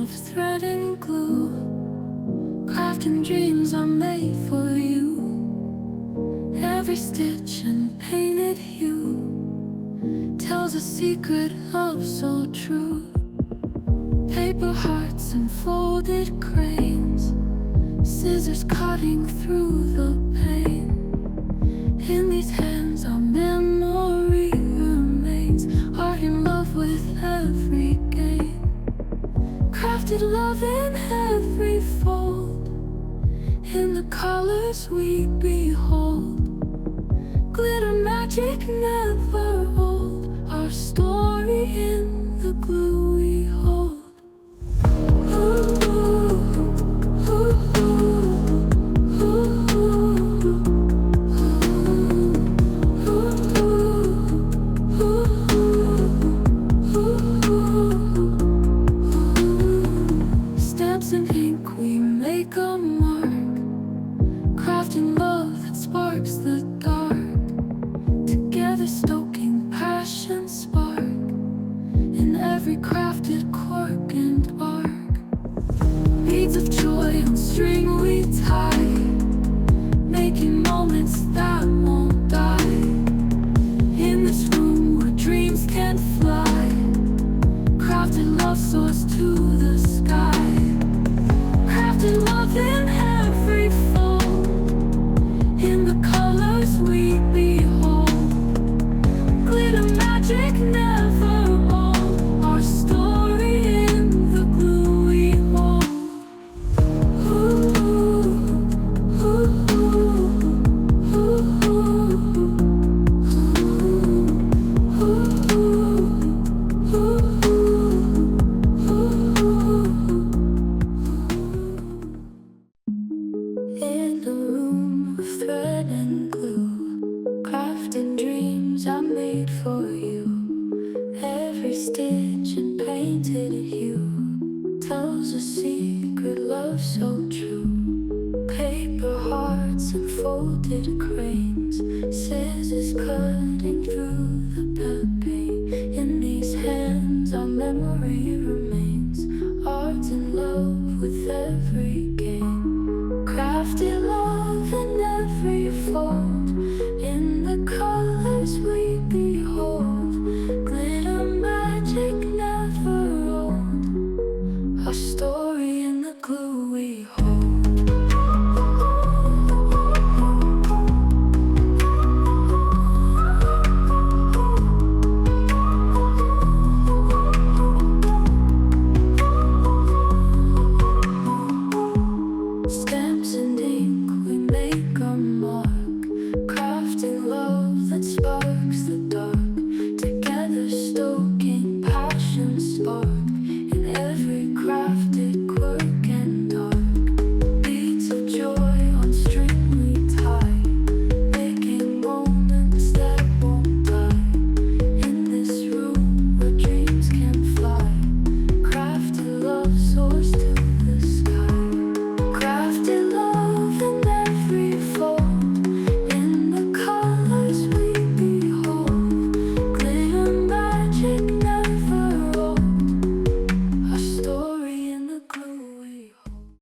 of thread and glue. Crafting dreams are made for you. Every stitch and painted hue tells a secret love so true. Paper hearts and folded cranes, scissors cutting through the pain. In these hands our memory remains, art in love with every gain. Crafted love in every fold, in the colors we behold. Glitter magic never old, our story in the glue we hold. Stamps and ink, we make a mark, crafting love that sparks the dark. Together stoking passion spark in every crafted cork and bark. Beads of joy on string we tie, making moments that won't die. In this room where dreams can fly, crafted love soars to the sky. Crafted love in every fold, in the colors we behold. Glitter magic never old, our story in the glue we hold. In the room of thread and glue, crafting dreams are made for you. Every stitch and painted hue tells a secret love so true. Paper hearts and folded cranes, scissors cutting through the pain. In these hands our memory remains, art in love with every game. Crafted love